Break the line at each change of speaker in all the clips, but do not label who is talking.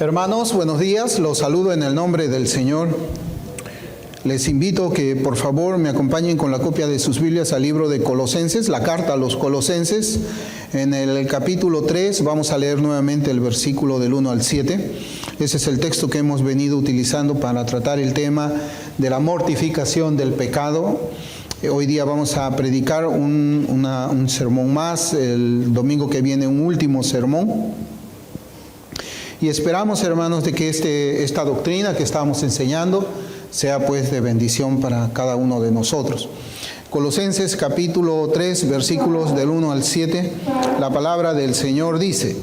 Hermanos, buenos días. Los saludo en el nombre del Señor. Les invito que por favor me acompañen con la copia de sus Biblias al libro de Colosenses, la carta a los Colosenses. En el capítulo 3 vamos a leer nuevamente el versículo del 1 al 7. Ese es el texto que hemos venido utilizando para tratar el tema de la mortificación del pecado. Hoy día vamos a predicar un sermón más, el domingo que viene un último sermón. Y esperamos, hermanos, de que esta doctrina que estamos enseñando sea pues de bendición para cada uno de nosotros. Colosenses capítulo 3, versículos del 1 al 7, la palabra del Señor dice: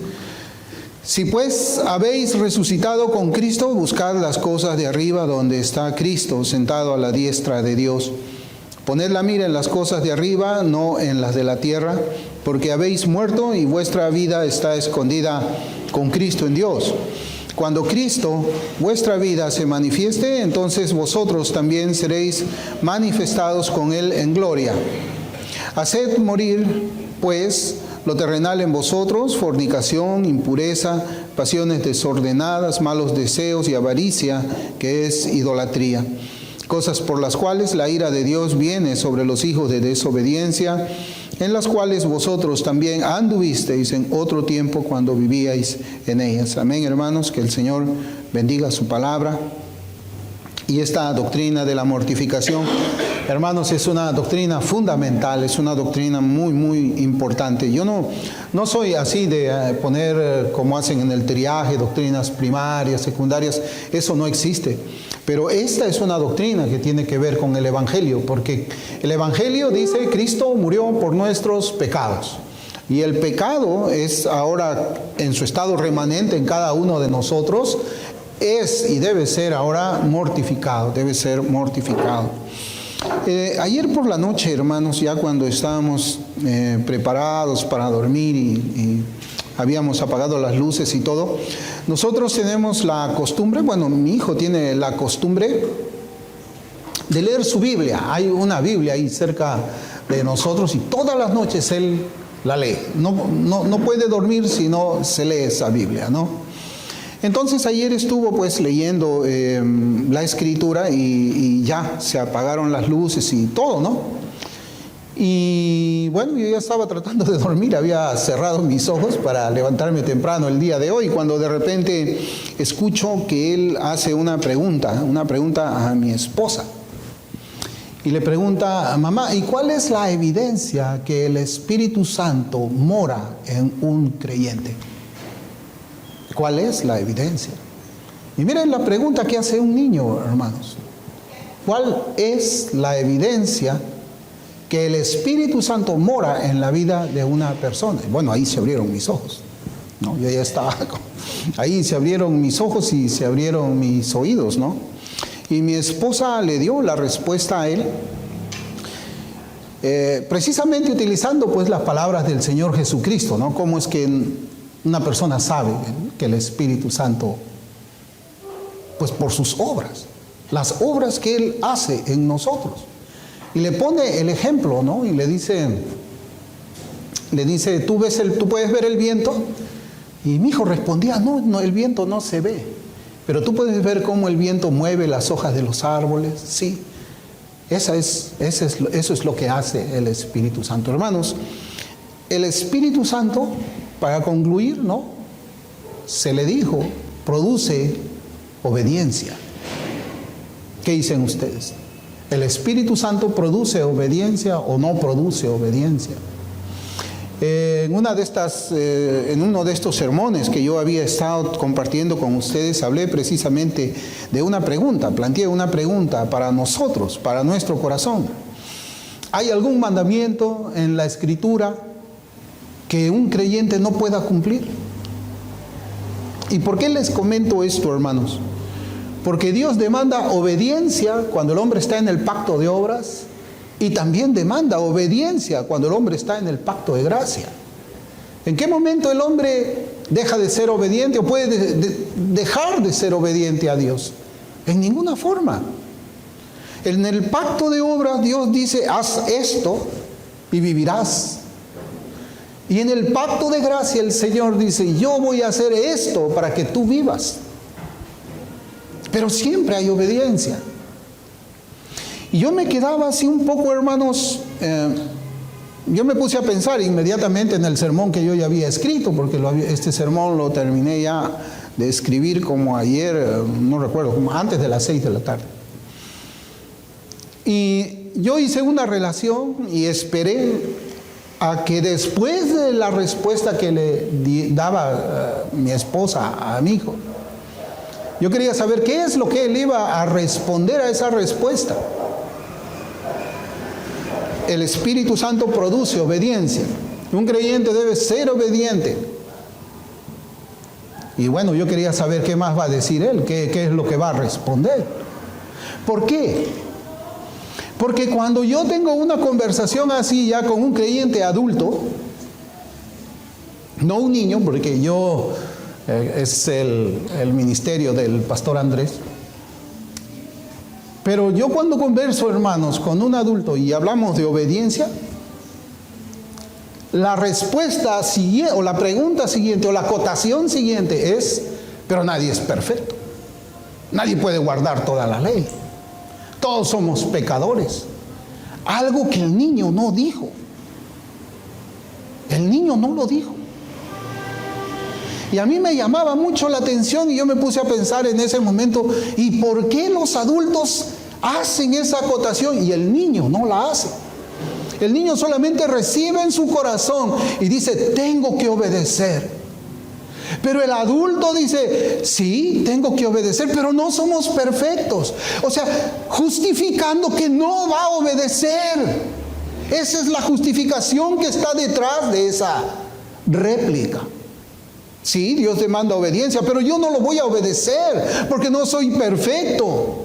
Si pues habéis resucitado con Cristo, buscad las cosas de arriba donde está Cristo, sentado a la diestra de Dios. Poned la mira en las cosas de arriba, no en las de la tierra, porque habéis muerto y vuestra vida está escondida con Cristo en Dios. Cuando Cristo, vuestra vida, se manifieste, entonces vosotros también seréis manifestados con Él en gloria. Haced morir, pues, lo terrenal en vosotros: fornicación, impureza, pasiones desordenadas, malos deseos y avaricia, que es idolatría. Cosas por las cuales la ira de Dios viene sobre los hijos de desobediencia, en las cuales vosotros también anduvisteis en otro tiempo cuando vivíais en ellas. Amén, hermanos, que el Señor bendiga su palabra. Y esta doctrina de la mortificación, hermanos, es una doctrina fundamental, es una doctrina muy, muy importante. Yo no soy así de poner, como hacen en el triaje, doctrinas primarias, secundarias. Eso no existe. Pero esta es una doctrina que tiene que ver con el Evangelio, porque el Evangelio dice: Cristo murió por nuestros pecados. Y el pecado es ahora, en su estado remanente en cada uno de nosotros, es y debe ser ahora mortificado, debe ser mortificado. Ayer por la noche, hermanos, ya cuando estábamos preparados para dormir y habíamos apagado las luces y todo, nosotros tenemos la costumbre, bueno, mi hijo tiene la costumbre de leer su Biblia. Hay una Biblia ahí cerca de nosotros y todas las noches él la lee. No puede dormir si no se lee esa Biblia, ¿no? Entonces ayer estuvo pues leyendo la escritura y ya se apagaron las luces y todo, ¿no? Y bueno, yo ya estaba tratando de dormir, había cerrado mis ojos para levantarme temprano el día de hoy, cuando de repente escucho que él hace una pregunta a mi esposa. Y le pregunta: mamá, ¿y cuál es la evidencia que el Espíritu Santo mora en un creyente? ¿Cuál es la evidencia? Y miren la pregunta que hace un niño, hermanos. ¿Cuál es la evidencia que el Espíritu Santo mora en la vida de una persona? Bueno, ahí se abrieron mis ojos, ¿no? Yo ya estaba, ahí se abrieron mis ojos y se abrieron mis oídos, ¿no? Y mi esposa le dio la respuesta a él, precisamente utilizando pues las palabras del Señor Jesucristo, ¿no? Cómo es que una persona sabe que el Espíritu Santo, pues por sus obras, las obras que Él hace en nosotros. Y le pone el ejemplo, ¿no? Y le dice, ¿tú puedes ver el viento? Y mi hijo respondía: no, el viento no se ve. Pero tú puedes ver cómo el viento mueve las hojas de los árboles. Sí, eso es lo que hace el Espíritu Santo. Hermanos, el Espíritu Santo, para concluir, ¿no?, se le dijo, produce obediencia. ¿Qué dicen ustedes? ¿El Espíritu Santo produce obediencia o no produce obediencia? En uno de estos sermones que yo había estado compartiendo con ustedes, hablé precisamente de una pregunta, planteé una pregunta para nosotros, para nuestro corazón. ¿Hay algún mandamiento en la Escritura que un creyente no pueda cumplir? ¿Y por qué les comento esto, hermanos? Porque Dios demanda obediencia cuando el hombre está en el pacto de obras, y también demanda obediencia cuando el hombre está en el pacto de gracia. ¿En qué momento el hombre deja de ser obediente o puede dejar de ser obediente a Dios? En ninguna forma. En el pacto de obras Dios dice: haz esto y vivirás. Y en el pacto de gracia el Señor dice: yo voy a hacer esto para que tú vivas. pero siempre hay obediencia. Y yo me quedaba así un poco, hermanos, yo me puse a pensar inmediatamente en el sermón que yo ya había escrito, porque este sermón lo terminé ya de escribir como ayer, no recuerdo, como antes de las 6 de la tarde. Y yo hice una relación y esperé a que después de la respuesta que le daba mi esposa a mi hijo, yo quería saber qué es lo que él iba a responder a esa respuesta. El Espíritu Santo produce obediencia. Un creyente debe ser obediente. Y bueno, yo quería saber qué más va a decir él, qué es lo que va a responder. ¿Por qué? Porque cuando yo tengo una conversación así ya con un creyente adulto, no un niño, porque yo es el ministerio del pastor Andrés, pero yo cuando converso, hermanos, con un adulto y hablamos de obediencia, la respuesta siguiente, o la pregunta siguiente, o la acotación siguiente es, pero nadie es perfecto. Nadie puede guardar toda la ley. Todos somos pecadores. Algo que el niño no dijo. El niño no lo dijo. Y a mí me llamaba mucho la atención y yo me puse a pensar en ese momento, ¿y por qué los adultos hacen esa acotación y el niño no la hace? El niño solamente recibe en su corazón y dice, tengo que obedecer. Pero el adulto dice, sí, tengo que obedecer, pero no somos perfectos. O sea, justificando que no va a obedecer. Esa es la justificación que está detrás de esa réplica. Sí, Dios demanda obediencia, pero yo no lo voy a obedecer porque no soy perfecto.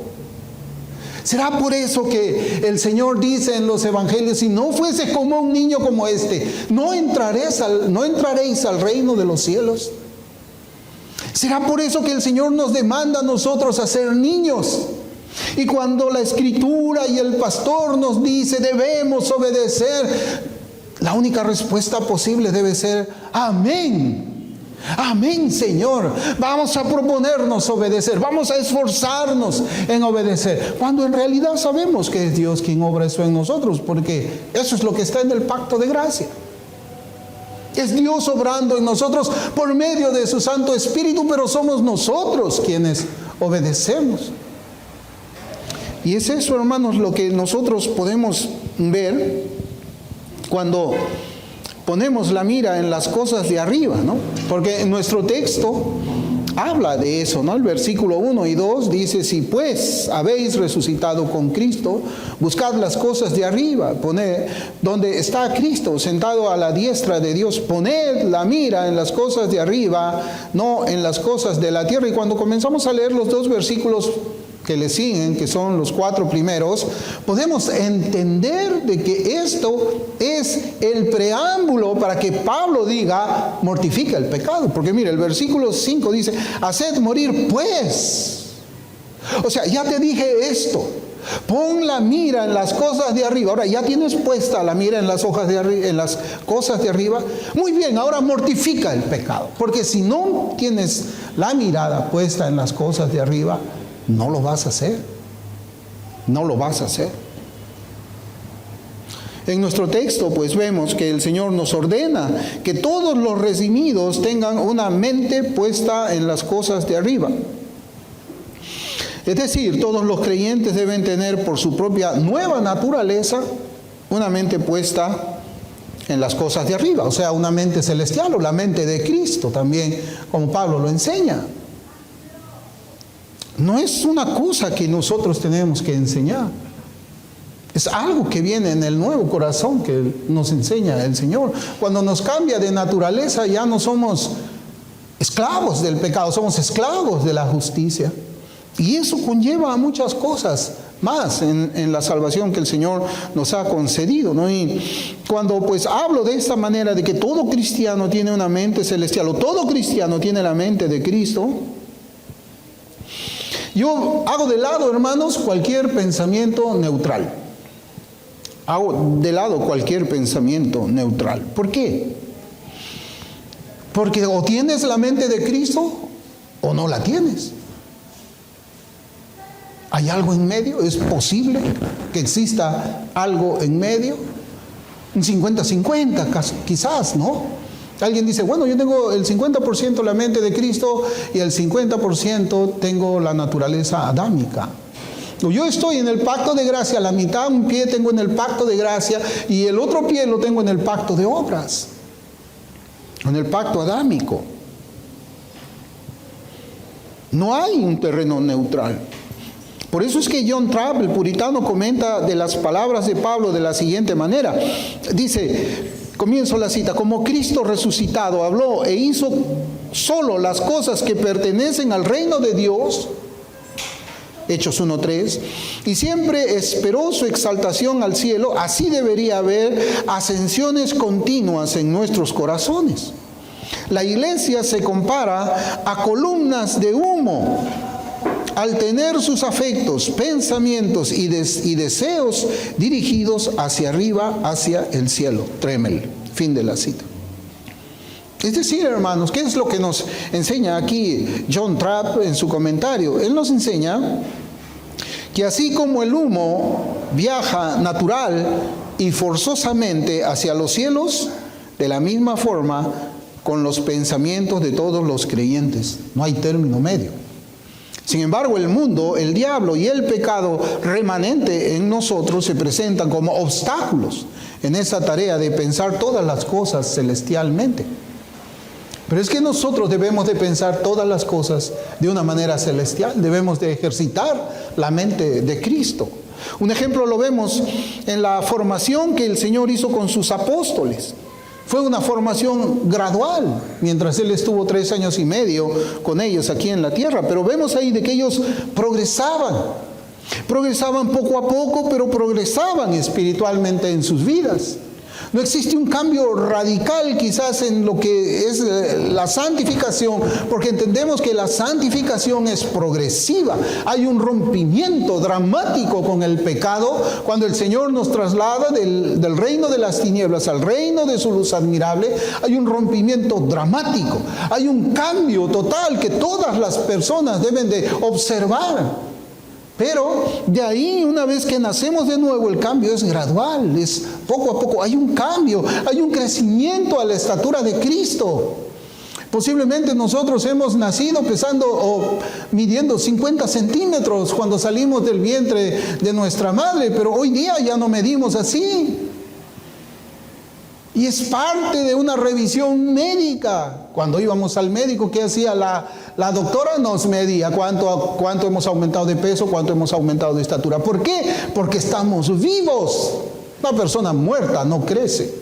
¿Será por eso que el Señor dice en los evangelios, si no fuese como un niño como este, no entraréis al reino de los cielos? ¿Será por eso que el Señor nos demanda a nosotros a ser niños? Y cuando la Escritura y el pastor nos dice debemos obedecer, la única respuesta posible debe ser amén. Amén, Señor. Vamos a proponernos obedecer, vamos a esforzarnos en obedecer, cuando en realidad sabemos que es Dios quien obra eso en nosotros, porque eso es lo que está en el pacto de gracia. Es Dios obrando en nosotros por medio de su Santo Espíritu, pero somos nosotros quienes obedecemos. Y es eso, hermanos, lo que nosotros podemos ver cuando ponemos la mira en las cosas de arriba, ¿no? Porque en nuestro texto habla de eso, ¿no? El versículo 1 y 2 dice, si pues habéis resucitado con Cristo, buscad las cosas de arriba, poned donde está Cristo sentado a la diestra de Dios, poned la mira en las cosas de arriba, no en las cosas de la tierra. Y cuando comenzamos a leer los dos versículos que le siguen, que son los 4 primeros, podemos entender de que esto es el preámbulo para que Pablo diga, mortifica el pecado. Porque mire, el versículo 5 dice, haced morir pues. O sea, ya te dije esto, pon la mira en las cosas de arriba. Ahora ya tienes puesta la mira en las hojas de arriba, en las cosas de arriba. Muy bien, ahora mortifica el pecado. Porque si no tienes la mirada puesta en las cosas de arriba, no lo vas a hacer. No lo vas a hacer. En nuestro texto, pues vemos que el Señor nos ordena que todos los redimidos tengan una mente puesta en las cosas de arriba. Es decir, todos los creyentes deben tener por su propia nueva naturaleza una mente puesta en las cosas de arriba, o sea, una mente celestial o la mente de Cristo también, como Pablo lo enseña. No es una cosa que nosotros tenemos que enseñar. Es algo que viene en el nuevo corazón que nos enseña el Señor. Cuando nos cambia de naturaleza ya no somos esclavos del pecado, somos esclavos de la justicia. Y eso conlleva a muchas cosas más en la salvación que el Señor nos ha concedido, ¿no? Y cuando pues hablo de esta manera de que todo cristiano tiene una mente celestial o todo cristiano tiene la mente de Cristo, yo hago de lado, hermanos, cualquier pensamiento neutral. Hago de lado cualquier pensamiento neutral. ¿Por qué? Porque o tienes la mente de Cristo o no la tienes. ¿Hay algo en medio? ¿Es posible que exista algo en medio? Un 50-50 quizás, ¿no? Alguien dice, bueno, yo tengo el 50% la mente de Cristo y el 50% tengo la naturaleza adámica. Yo estoy en el pacto de gracia, la mitad, un pie tengo en el pacto de gracia y el otro pie lo tengo en el pacto de obras, en el pacto adámico. No hay un terreno neutral. Por eso es que John Trapp, el puritano, comenta de las palabras de Pablo de la siguiente manera. Dice, comienzo la cita, como Cristo resucitado habló e hizo solo las cosas que pertenecen al reino de Dios, Hechos 1:3, y siempre esperó su exaltación al cielo, así debería haber ascensiones continuas en nuestros corazones. La iglesia se compara a columnas de humo. Al tener sus afectos, pensamientos y deseos dirigidos hacia arriba, hacia el cielo. Tremel. Fin de la cita. Es decir, hermanos, ¿qué es lo que nos enseña aquí John Trapp en su comentario? Él nos enseña que así como el humo viaja natural y forzosamente hacia los cielos, de la misma forma con los pensamientos de todos los creyentes. No hay término medio. Sin embargo, el mundo, el diablo y el pecado remanente en nosotros se presentan como obstáculos en esa tarea de pensar todas las cosas celestialmente. Pero es que nosotros debemos de pensar todas las cosas de una manera celestial. Debemos de ejercitar la mente de Cristo. Un ejemplo lo vemos en la formación que el Señor hizo con sus apóstoles. Fue una formación gradual, mientras Él estuvo 3 años y medio con ellos aquí en la tierra. Pero vemos ahí de que ellos progresaban poco a poco, pero progresaban espiritualmente en sus vidas. No existe un cambio radical quizás en lo que es la santificación, porque entendemos que la santificación es progresiva. Hay un rompimiento dramático con el pecado cuando el Señor nos traslada del reino de las tinieblas al reino de su luz admirable. Hay un rompimiento dramático, hay un cambio total que todas las personas deben de observar. Pero de ahí, una vez que nacemos de nuevo, el cambio es gradual, es poco a poco. Hay un cambio, hay un crecimiento a la estatura de Cristo. Posiblemente nosotros hemos nacido pesando o midiendo 50 centímetros cuando salimos del vientre de nuestra madre, pero hoy día ya no medimos así. Y es parte de una revisión médica. Cuando íbamos al médico, ¿qué hacía? La doctora nos medía cuánto hemos aumentado de peso, cuánto hemos aumentado de estatura. ¿Por qué? Porque estamos vivos. Una persona muerta no crece.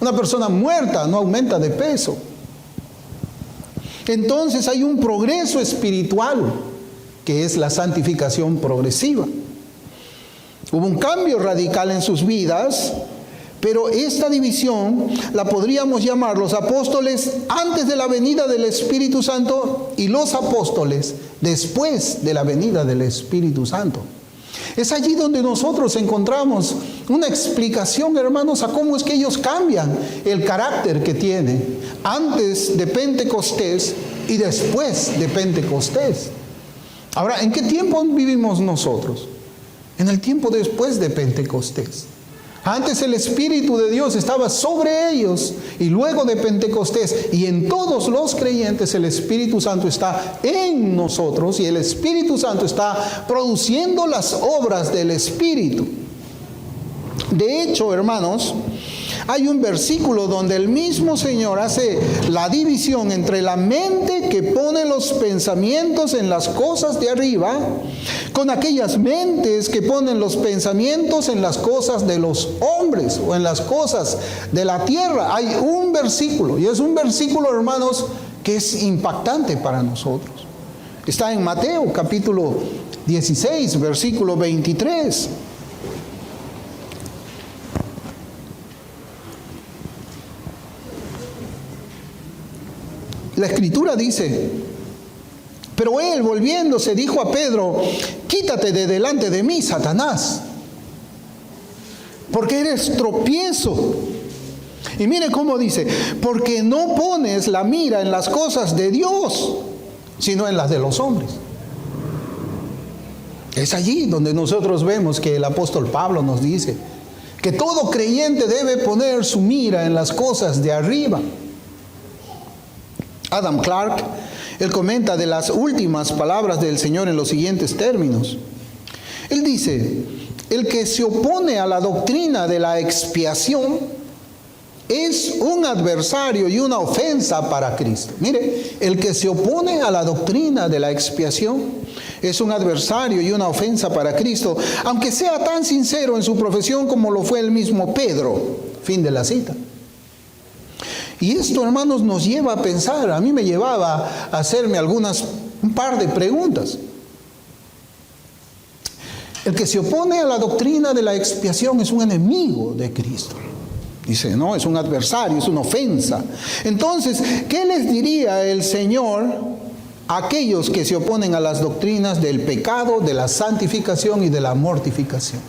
Una persona muerta no aumenta de peso. Entonces hay un progreso espiritual, que es la santificación progresiva. Hubo un cambio radical en sus vidas. Pero esta división la podríamos llamar los apóstoles antes de la venida del Espíritu Santo y los apóstoles después de la venida del Espíritu Santo. Es allí donde nosotros encontramos una explicación, hermanos, a cómo es que ellos cambian el carácter que tienen antes de Pentecostés y después de Pentecostés. Ahora, ¿en qué tiempo vivimos nosotros? En el tiempo después de Pentecostés. Antes el Espíritu de Dios estaba sobre ellos y luego de Pentecostés y en todos los creyentes el Espíritu Santo está en nosotros y el Espíritu Santo está produciendo las obras del Espíritu. De hecho, hermanos, hay un versículo donde el mismo Señor hace la división entre la mente que pone los pensamientos en las cosas de arriba con aquellas mentes que ponen los pensamientos en las cosas de los hombres o en las cosas de la tierra. Hay un versículo, y es un versículo, hermanos, que es impactante para nosotros. Está en Mateo capítulo 16, versículo 23. La Escritura dice: pero él, volviéndose, dijo a Pedro: quítate de delante de mí, Satanás, porque eres tropiezo. Y mire cómo dice: porque no pones la mira en las cosas de Dios, sino en las de los hombres. Es allí donde nosotros vemos que el apóstol Pablo nos dice que todo creyente debe poner su mira en las cosas de arriba. Adam Clarke, él comenta de las últimas palabras del Señor en los siguientes términos. Él dice: el que se opone a la doctrina de la expiación es un adversario y una ofensa para Cristo. Mire, el que se opone a la doctrina de la expiación es un adversario y una ofensa para Cristo, aunque sea tan sincero en su profesión como lo fue el mismo Pedro. Fin de la cita. Y esto, hermanos, nos lleva a pensar. A mí me llevaba a hacerme un par de preguntas. El que se opone a la doctrina de la expiación es un enemigo de Cristo. Dice, no, es un adversario, es una ofensa. Entonces, ¿qué les diría el Señor a aquellos que se oponen a las doctrinas del pecado, de la santificación y de la mortificación?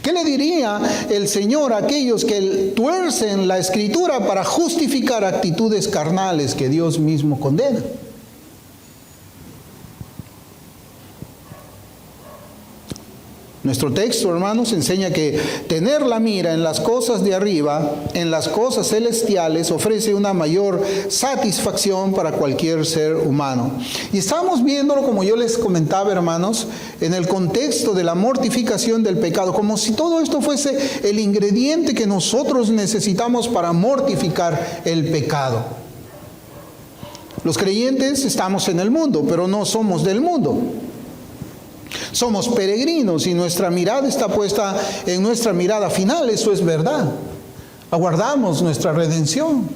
¿Qué le diría el Señor a aquellos que tuercen la Escritura para justificar actitudes carnales que Dios mismo condena? Nuestro texto, hermanos, enseña que tener la mira en las cosas de arriba, en las cosas celestiales, ofrece una mayor satisfacción para cualquier ser humano. Y estamos viéndolo, como yo les comentaba, hermanos, en el contexto de la mortificación del pecado, como si todo esto fuese el ingrediente que nosotros necesitamos para mortificar el pecado. Los creyentes estamos en el mundo, pero no somos del mundo. Somos peregrinos y nuestra mirada está puesta en nuestra mirada final, eso es verdad. Aguardamos nuestra redención,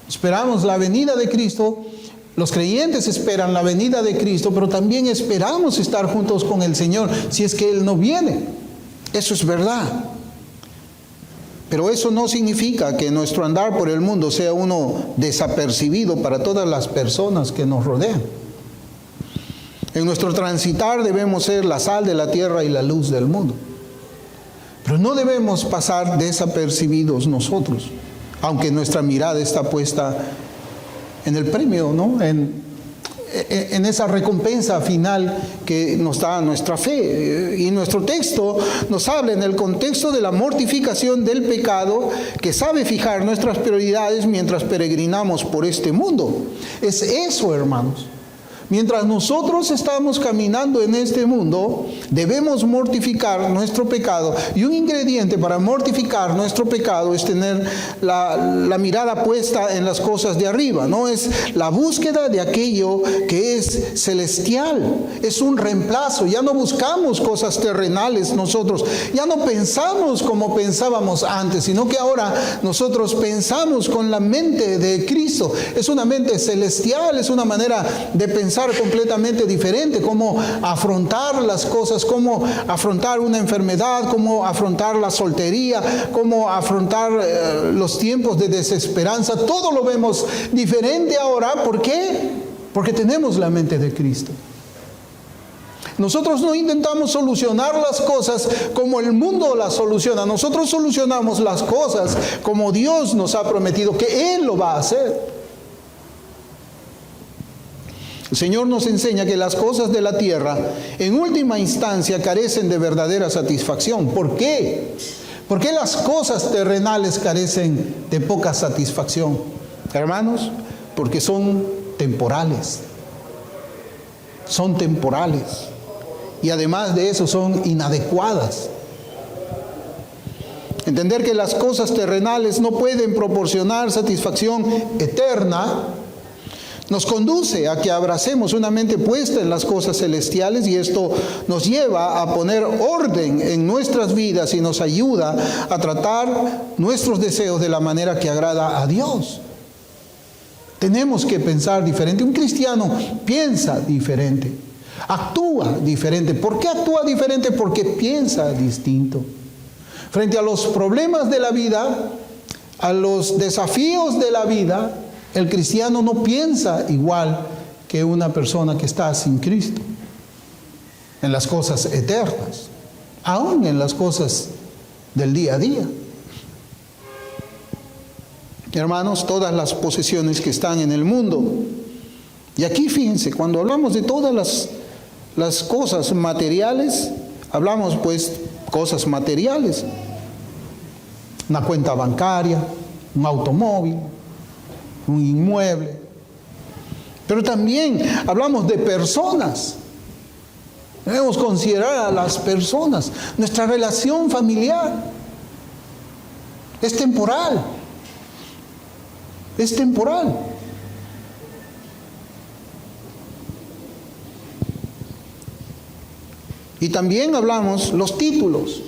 esperamos la venida de Cristo. Los creyentes esperan la venida de Cristo, pero también esperamos estar juntos con el Señor si es que Él no viene. Eso es verdad. Pero eso no significa que nuestro andar por el mundo sea uno desapercibido para todas las personas que nos rodean. En nuestro transitar debemos ser la sal de la tierra y la luz del mundo. Pero no debemos pasar desapercibidos nosotros, aunque nuestra mirada está puesta en el premio, ¿no? En esa recompensa final que nos da nuestra fe. Y nuestro texto nos habla en el contexto de la mortificación del pecado, que sabe fijar nuestras prioridades mientras peregrinamos por este mundo. Es eso, hermanos. Mientras nosotros estamos caminando en este mundo, debemos mortificar nuestro pecado. Y un ingrediente para mortificar nuestro pecado es tener la mirada puesta en las cosas de arriba, ¿no? Es la búsqueda de aquello que es celestial. Es un reemplazo. Ya no buscamos cosas terrenales nosotros. Ya no pensamos como pensábamos antes, sino que ahora nosotros pensamos con la mente de Cristo. Es una mente celestial, es una manera de pensar completamente diferente, cómo afrontar las cosas, cómo afrontar una enfermedad, cómo afrontar la soltería, cómo afrontar los tiempos de desesperanza. Todo lo vemos diferente ahora. ¿Por qué? Porque tenemos la mente de Cristo. Nosotros no intentamos solucionar las cosas como el mundo las soluciona. Nosotros solucionamos las cosas como Dios nos ha prometido que Él lo va a hacer. El Señor nos enseña que las cosas de la tierra, en última instancia, carecen de verdadera satisfacción. ¿Por qué? ¿Por qué las cosas terrenales carecen de poca satisfacción? Hermanos, porque son temporales. Son temporales. Y además de eso, son inadecuadas. Entender que las cosas terrenales no pueden proporcionar satisfacción eterna nos conduce a que abracemos una mente puesta en las cosas celestiales, y esto nos lleva a poner orden en nuestras vidas y nos ayuda a tratar nuestros deseos de la manera que agrada a Dios. Tenemos que pensar diferente. Un cristiano piensa diferente, actúa diferente. ¿Por qué actúa diferente? Porque piensa distinto. Frente a los problemas de la vida, a los desafíos de la vida, el cristiano no piensa igual que una persona que está sin Cristo en las cosas eternas, aún en las cosas del día a día. Hermanos, todas las posesiones que están en el mundo, y aquí fíjense, cuando hablamos de todas las cosas materiales, hablamos pues cosas materiales, una cuenta bancaria, un automóvil, un inmueble, pero también hablamos de personas. Debemos considerar a las personas. Nuestra relación familiar es temporal. Es temporal. Y también hablamos los títulos.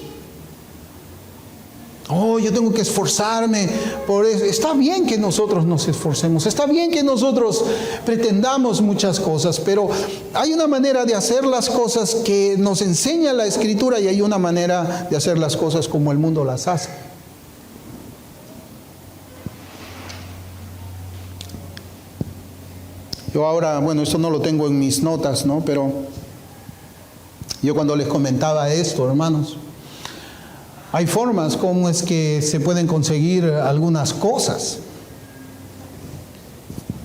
Oh, yo tengo que esforzarme por eso. Está bien que nosotros nos esforcemos, está bien que nosotros pretendamos muchas cosas, pero hay una manera de hacer las cosas que nos enseña la Escritura y hay una manera de hacer las cosas como el mundo las hace. Yo ahora, bueno, esto no lo tengo en mis notas, ¿no? Pero yo cuando les comentaba esto, hermanos, hay formas como es que se pueden conseguir algunas cosas.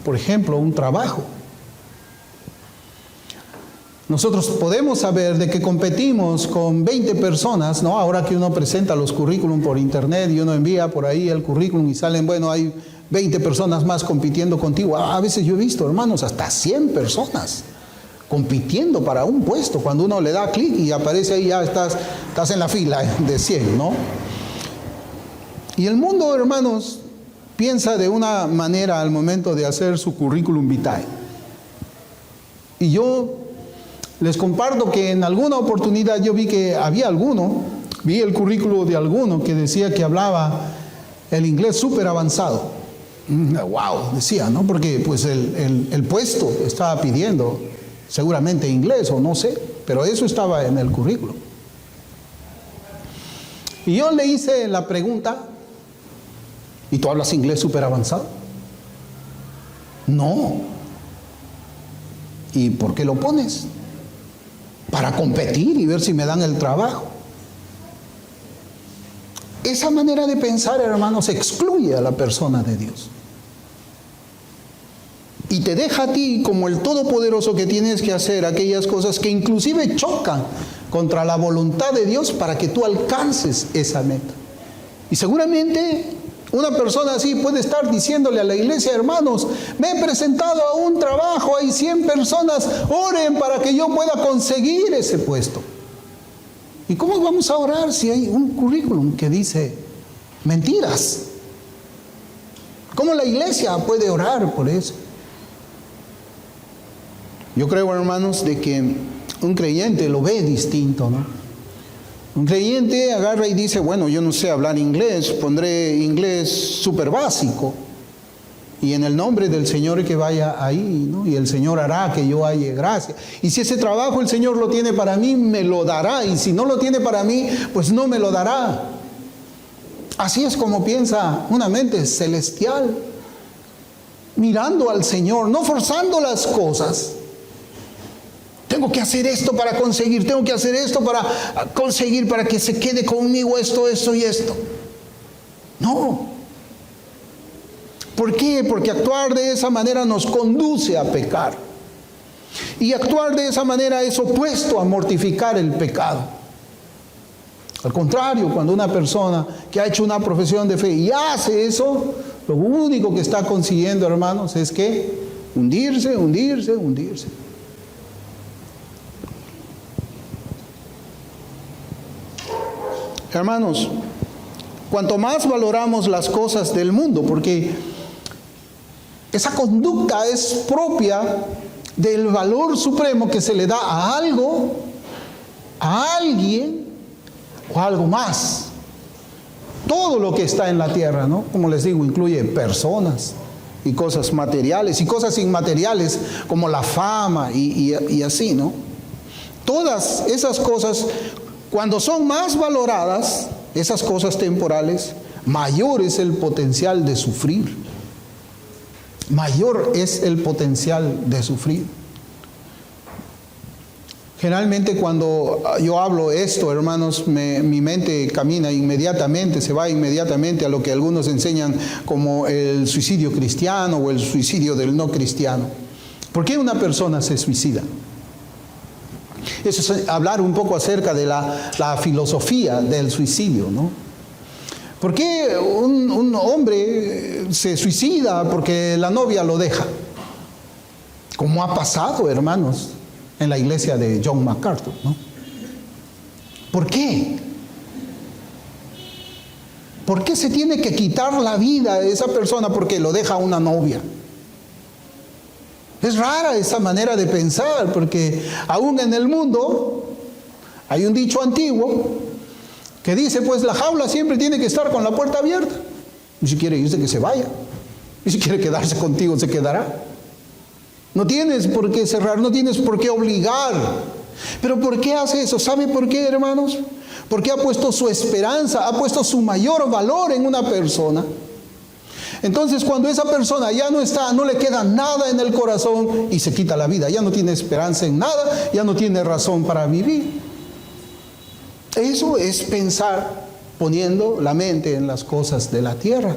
Por ejemplo, un trabajo. Nosotros podemos saber de que competimos con 20 personas, ¿no? Ahora que uno presenta los currículum por internet y uno envía por ahí el currículum y salen, bueno, hay 20 personas más compitiendo contigo. A veces yo he visto, hermanos, hasta 100 personas compitiendo para un puesto. Cuando uno le da clic y aparece ahí, ya estás en la fila de 100, ¿no? Y el mundo, hermanos, piensa de una manera al momento de hacer su currículum vitae. Y yo les comparto que en alguna oportunidad yo vi que había vi el currículum de alguno que decía que hablaba el inglés súper avanzado. Wow, decía, ¿no? Porque pues el puesto estaba pidiendo seguramente inglés o no sé, pero eso estaba en el currículum. Y yo le hice la pregunta, ¿y tú hablas inglés súper avanzado? No. ¿Y por qué lo pones? Para competir y ver si me dan el trabajo. Esa manera de pensar, hermanos, excluye a la persona de Dios. Y te deja a ti como el todopoderoso que tienes que hacer aquellas cosas que inclusive chocan contra la voluntad de Dios para que tú alcances esa meta. Y seguramente una persona así puede estar diciéndole a la iglesia, hermanos, me he presentado a un trabajo, hay 100 personas, oren para que yo pueda conseguir ese puesto. ¿Y cómo vamos a orar si hay un currículum que dice mentiras? ¿Cómo la iglesia puede orar por eso? Yo creo, hermanos, de que un creyente lo ve distinto, ¿no? Un creyente agarra y dice, bueno, yo no sé hablar inglés, pondré inglés súper básico. Y en el nombre del Señor que vaya ahí, ¿no? Y el Señor hará que yo halle gracia. Y si ese trabajo el Señor lo tiene para mí, me lo dará. Y si no lo tiene para mí, pues no me lo dará. Así es como piensa una mente celestial. Mirando al Señor, no forzando las cosas. Tengo que hacer esto para conseguir, tengo que hacer esto para conseguir, para que se quede conmigo esto y esto. No. ¿Por qué? Porque actuar de esa manera nos conduce a pecar. Y actuar de esa manera es opuesto a mortificar el pecado. Al contrario, cuando una persona que ha hecho una profesión de fe y hace eso, lo único que está consiguiendo, hermanos, es que hundirse. Hermanos, cuanto más valoramos las cosas del mundo, porque esa conducta es propia del valor supremo que se le da a algo, a alguien o a algo más. Todo lo que está en la tierra, ¿no? Como les digo, incluye personas y cosas materiales y cosas inmateriales como la fama y así, ¿no? Todas esas cosas, cuando son más valoradas, esas cosas temporales, mayor es el potencial de sufrir. Mayor es el potencial de sufrir. Generalmente cuando yo hablo esto, hermanos, mi mente camina inmediatamente, se va inmediatamente a lo que algunos enseñan como el suicidio cristiano o el suicidio del no cristiano. ¿Por qué una persona se suicida? Eso es hablar un poco acerca de la filosofía del suicidio, ¿no? ¿Por qué un hombre se suicida porque la novia lo deja? Como ha pasado, hermanos, en la iglesia de John MacArthur, ¿no? ¿Por qué? ¿Por qué se tiene que quitar la vida de esa persona porque lo deja una novia? Es rara esa manera de pensar, porque aún en el mundo hay un dicho antiguo que dice, pues la jaula siempre tiene que estar con la puerta abierta. Y si quiere irse, que se vaya. Y si quiere quedarse contigo, se quedará. No tienes por qué cerrar, no tienes por qué obligar. ¿Pero por qué hace eso? ¿Sabe por qué, hermanos? Porque ha puesto su esperanza, ha puesto su mayor valor en una persona. Entonces, cuando esa persona ya no está, no le queda nada en el corazón y se quita la vida, ya no tiene esperanza en nada, ya no tiene razón para vivir. Eso es pensar poniendo la mente en las cosas de la tierra,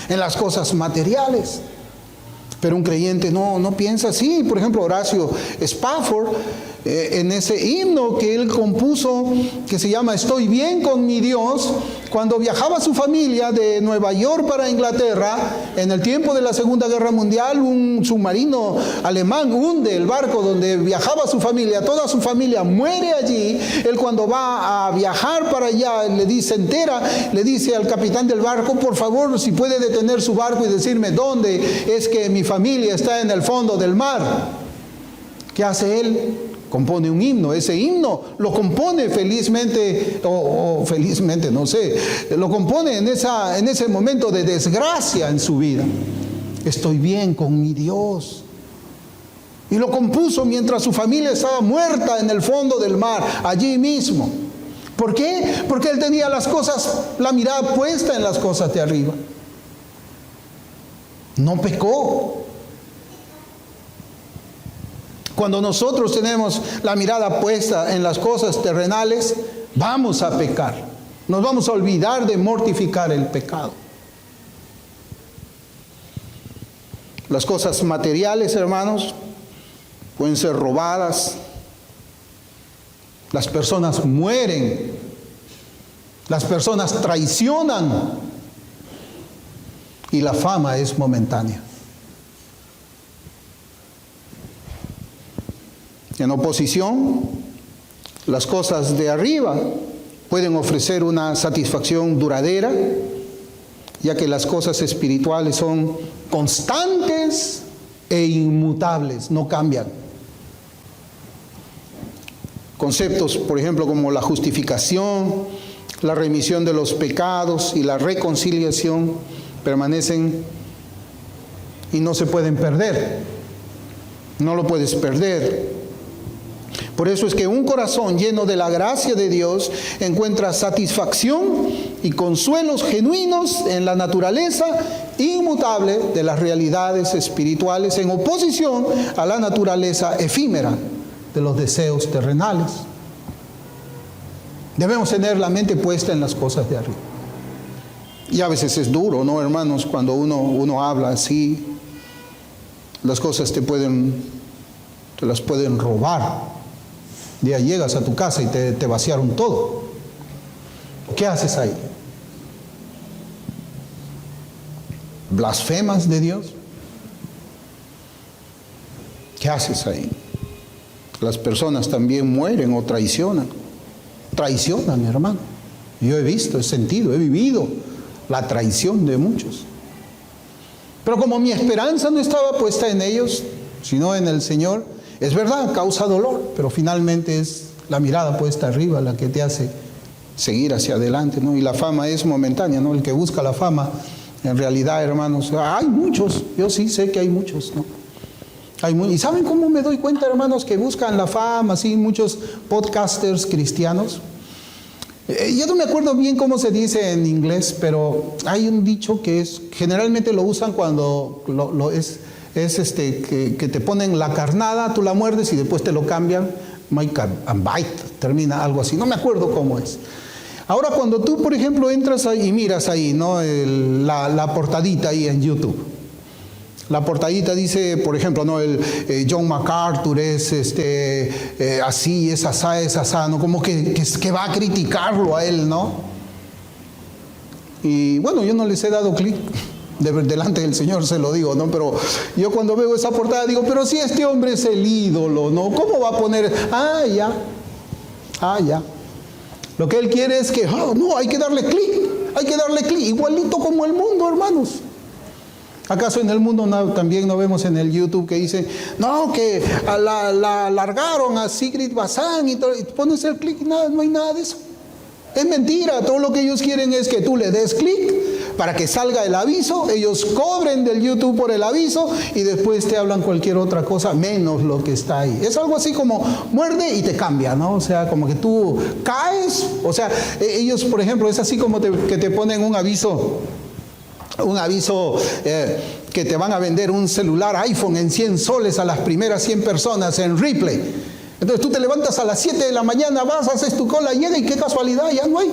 en las cosas materiales. Pero un creyente no piensa así. Por ejemplo, Horacio Spafford, en ese himno que él compuso, que se llama Estoy bien con mi Dios, cuando viajaba su familia de Nueva York para Inglaterra, en el tiempo de la Segunda Guerra Mundial, un submarino alemán hunde el barco donde viajaba su familia, toda su familia muere allí. Él, cuando va a viajar para allá, le dice al capitán del barco, por favor, si puede detener su barco y decirme dónde es que mi familia está en el fondo del mar. ¿Qué hace él? Compone un himno. Ese himno lo compone felizmente, o felizmente, no sé, lo compone en ese momento de desgracia en su vida. Estoy bien con mi Dios. Y lo compuso mientras su familia estaba muerta en el fondo del mar, allí mismo. ¿Por qué? Porque él tenía la mirada puesta en las cosas de arriba. No pecó. Cuando nosotros tenemos la mirada puesta en las cosas terrenales, vamos a pecar. Nos vamos a olvidar de mortificar el pecado. Las cosas materiales, hermanos, pueden ser robadas. Las personas mueren. Las personas traicionan. Y la fama es momentánea. En oposición, las cosas de arriba pueden ofrecer una satisfacción duradera, ya que las cosas espirituales son constantes e inmutables, no cambian. Conceptos, por ejemplo, como la justificación, la remisión de los pecados y la reconciliación permanecen y no se pueden perder. No lo puedes perder. Por eso es que un corazón lleno de la gracia de Dios encuentra satisfacción y consuelos genuinos en la naturaleza inmutable de las realidades espirituales, en oposición a la naturaleza efímera de los deseos terrenales. Debemos tener la mente puesta en las cosas de arriba. Y a veces es duro, ¿no, hermanos? Cuando uno habla así, las cosas te las pueden robar. Día llegas a tu casa y te vaciaron todo. ¿Qué haces ahí? ¿Blasfemas de Dios? ¿Qué haces ahí? Las personas también mueren o traicionan. Traicionan, hermano. Yo he visto, he sentido, he vivido la traición de muchos. Pero como mi esperanza no estaba puesta en ellos, sino en el Señor, es verdad, causa dolor, pero finalmente es la mirada puesta arriba la que te hace seguir hacia adelante, ¿no? Y la fama es momentánea, ¿no? El que busca la fama, en realidad, hermanos, hay muchos, yo sí sé que hay muchos, ¿no? ¿Y saben cómo me doy cuenta, hermanos, que buscan la fama, así, muchos podcasters cristianos? Yo no me acuerdo bien cómo se dice en inglés, pero hay un dicho que generalmente lo usan cuando que te ponen la carnada, tú la muerdes y después te lo cambian, make and bite, termina algo así, no me acuerdo cómo es. Ahora, cuando tú, por ejemplo, entras ahí y miras ahí, ¿no? La portadita ahí en YouTube, La portadita dice, por ejemplo, ¿no? John MacArthur es así, es asá, ¿no? Como que va a criticarlo a él, ¿no? Y bueno, yo no les he dado clic. Delante del Señor se lo digo, ¿no? Pero yo cuando veo esa portada digo, pero si este hombre es el ídolo, ¿no? ¿Cómo va a poner? Ya. Lo que él quiere es que, no, hay que darle clic, igualito como el mundo, hermanos. ¿Acaso en el mundo también no vemos en el YouTube que dicen, no, que la largaron a Sigrid Bazán y pones el clic y nada, no hay nada de eso? Es mentira, todo lo que ellos quieren es que tú le des clic para que salga el aviso, ellos cobren del YouTube por el aviso y después te hablan cualquier otra cosa menos lo que está ahí. Es algo así como muerde y te cambia, ¿no? O sea, como que tú caes, o sea, ellos, por ejemplo, es así como que te ponen un aviso que te van a vender un celular iPhone en 100 soles a las primeras 100 personas en Ripley. Entonces tú te levantas a las 7 de la mañana, vas, haces tu cola, llega y qué casualidad, ya no hay.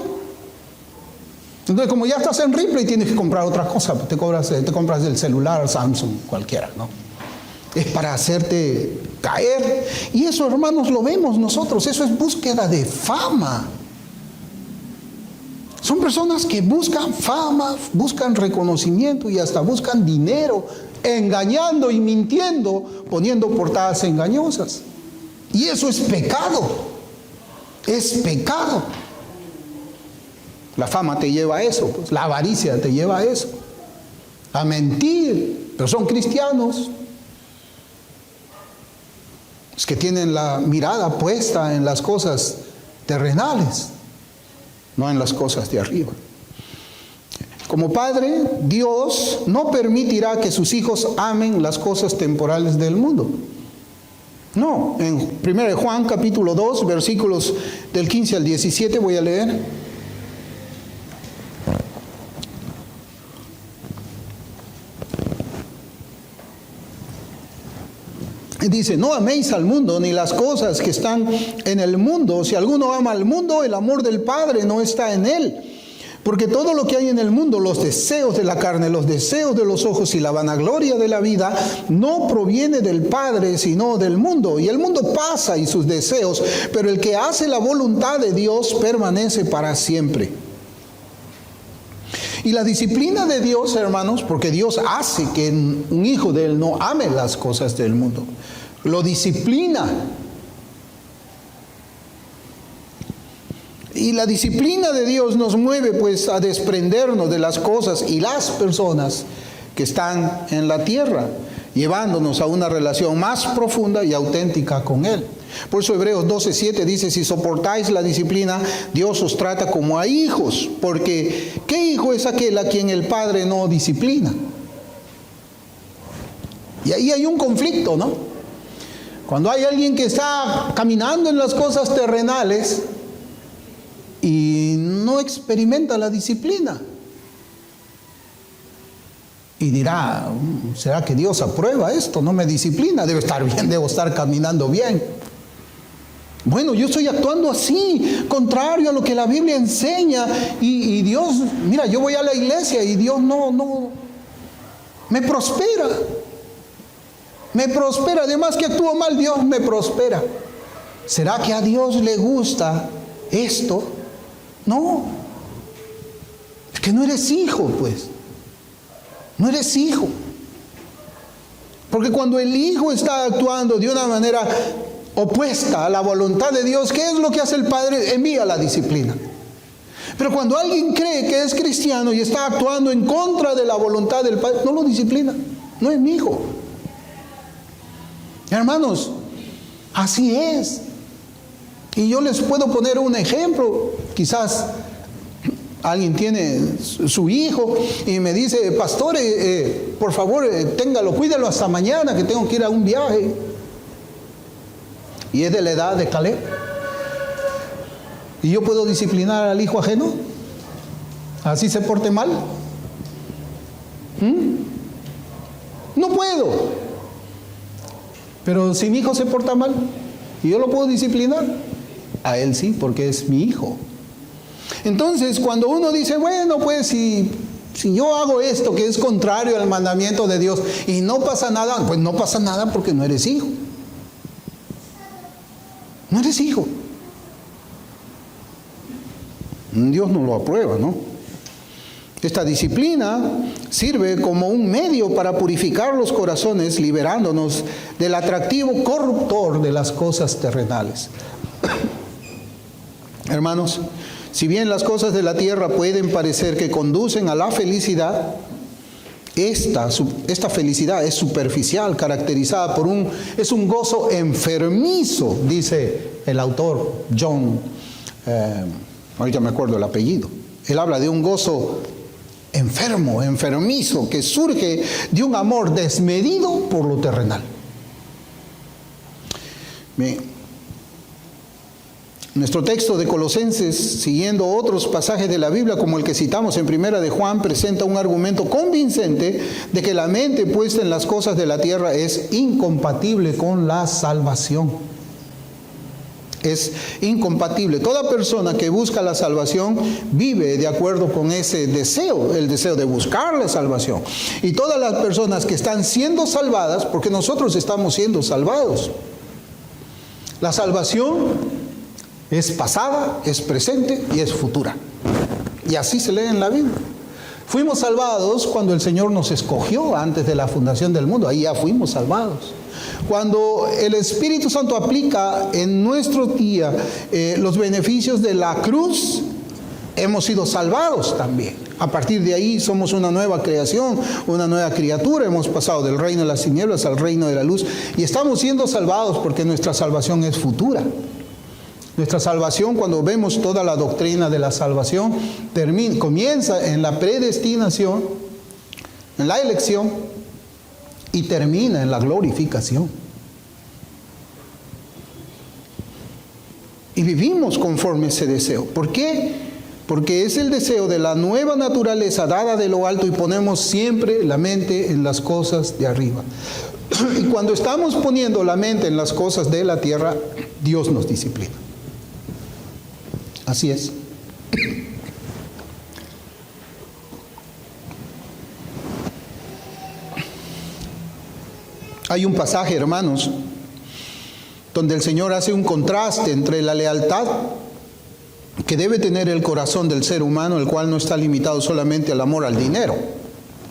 Entonces como ya estás en Ripley tienes que comprar otra cosa, te compras el celular Samsung, cualquiera, ¿no? Es para hacerte caer. Y eso, hermanos, lo vemos nosotros, eso es búsqueda de fama. Son personas que buscan fama, buscan reconocimiento y hasta buscan dinero, engañando y mintiendo, poniendo portadas engañosas. Y eso es pecado. Es pecado. La fama te lleva a eso, pues. La avaricia te lleva a eso. A mentir. Pero son cristianos. Es que tienen la mirada puesta en las cosas terrenales, no en las cosas de arriba. Como padre, Dios no permitirá que sus hijos amen las cosas temporales del mundo. No, en 1 Juan capítulo 2, versículos del 15 al 17 voy a leer. Dice, no améis al mundo ni las cosas que están en el mundo. Si alguno ama al mundo, el amor del Padre no está en él. Porque todo lo que hay en el mundo, los deseos de la carne, los deseos de los ojos y la vanagloria de la vida, no proviene del Padre, sino del mundo. Y el mundo pasa y sus deseos, pero el que hace la voluntad de Dios permanece para siempre. Y la disciplina de Dios, hermanos, porque Dios hace que un hijo de Él no ame las cosas del mundo, lo disciplina. Y la disciplina de Dios nos mueve pues a desprendernos de las cosas y las personas que están en la tierra, llevándonos a una relación más profunda y auténtica con Él. Por eso Hebreos 12:7 dice, si soportáis la disciplina, Dios os trata como a hijos, porque ¿qué hijo es aquel a quien el Padre no disciplina? Y ahí hay un conflicto, ¿no? Cuando hay alguien que está caminando en las cosas terrenales y no experimenta la disciplina, y dirá, ¿será que Dios aprueba esto? No me disciplina, debe estar bien, debo estar caminando bien. Bueno, yo estoy actuando así, contrario a lo que la Biblia enseña, y Dios, mira, yo voy a la iglesia y Dios no me prospera. Me prospera, además que actúo mal, Dios me prospera. ¿Será que a Dios le gusta esto? No. Es que no eres hijo, pues. No eres hijo. Porque cuando el hijo está actuando de una manera opuesta a la voluntad de Dios, ¿qué es lo que hace el Padre? Envía la disciplina. Pero cuando alguien cree que es cristiano y está actuando en contra de la voluntad del Padre, no lo disciplina. No es mi hijo. Hermanos, así es. Y yo les puedo poner un ejemplo. Quizás alguien tiene su hijo y me dice, pastor, por favor, téngalo, cuídalo hasta mañana que tengo que ir a un viaje. Y es de la edad de Caleb. ¿Y yo puedo disciplinar al hijo ajeno? ¿Así se porte mal? No puedo. Pero si mi hijo se porta mal, ¿y yo lo puedo disciplinar? A él sí, porque es mi hijo. Entonces, cuando uno dice, bueno, pues si Si yo hago esto que es contrario al mandamiento de Dios y no pasa nada, pues no pasa nada porque no eres hijo. No eres hijo. Dios no lo aprueba, ¿no? Esta disciplina sirve como un medio para purificar los corazones, liberándonos del atractivo corruptor de las cosas terrenales. Hermanos, si bien las cosas de la tierra pueden parecer que conducen a la felicidad, esta felicidad es superficial, caracterizada por un gozo enfermizo, dice el autor John, ahorita me acuerdo el apellido. Él habla de un gozo enfermizo, que surge de un amor desmedido por lo terrenal. Bien. Nuestro texto de Colosenses, siguiendo otros pasajes de la Biblia, como el que citamos en Primera de Juan, presenta un argumento convincente de que la mente puesta en las cosas de la tierra es incompatible con la salvación. Es incompatible. Toda persona que busca la salvación vive de acuerdo con ese deseo, el deseo de buscar la salvación. Y todas las personas que están siendo salvadas, porque nosotros estamos siendo salvados. La salvación es pasada, es presente y es futura. Y así se lee en la Biblia. Fuimos salvados cuando el Señor nos escogió antes de la fundación del mundo. Ahí ya fuimos salvados. Cuando el Espíritu Santo aplica en nuestro día los beneficios de la cruz, hemos sido salvados también. A partir de ahí somos una nueva creación, una nueva criatura. Hemos pasado del reino de las tinieblas al reino de la luz. Y estamos siendo salvados porque nuestra salvación es futura. Nuestra salvación, cuando vemos toda la doctrina de la salvación, comienza en la predestinación, en la elección, y termina en la glorificación. Y vivimos conforme ese deseo. ¿Por qué? Porque es el deseo de la nueva naturaleza dada de lo alto y ponemos siempre la mente en las cosas de arriba. Y cuando estamos poniendo la mente en las cosas de la tierra, Dios nos disciplina. Así es. Hay un pasaje, hermanos, donde el Señor hace un contraste entre la lealtad que debe tener el corazón del ser humano, el cual no está limitado solamente al amor al dinero.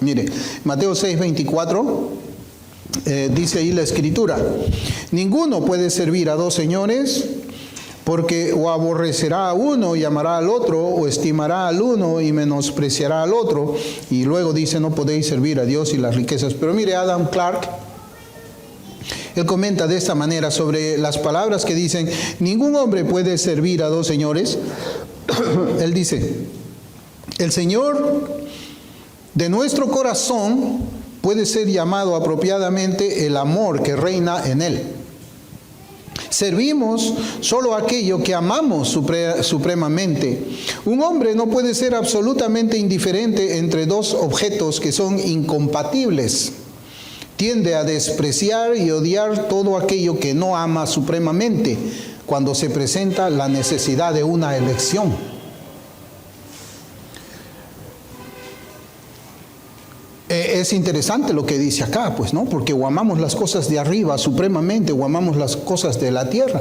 Mire, Mateo 6:24 dice ahí la Escritura: ninguno puede servir a dos señores, porque o aborrecerá a uno y amará al otro, o estimará al uno y menospreciará al otro. Y luego dice: no podéis servir a Dios y las riquezas. Pero mire, Adam Clarke, él comenta de esta manera sobre las palabras que dicen: ningún hombre puede servir a dos señores. Él dice: el Señor de nuestro corazón puede ser llamado apropiadamente el amor que reina en él. Servimos solo aquello que amamos supremamente. Un hombre no puede ser absolutamente indiferente entre dos objetos que son incompatibles. Tiende a despreciar y odiar todo aquello que no ama supremamente cuando se presenta la necesidad de una elección. Es interesante lo que dice acá, pues, ¿no? Porque o amamos las cosas de arriba supremamente o amamos las cosas de la tierra.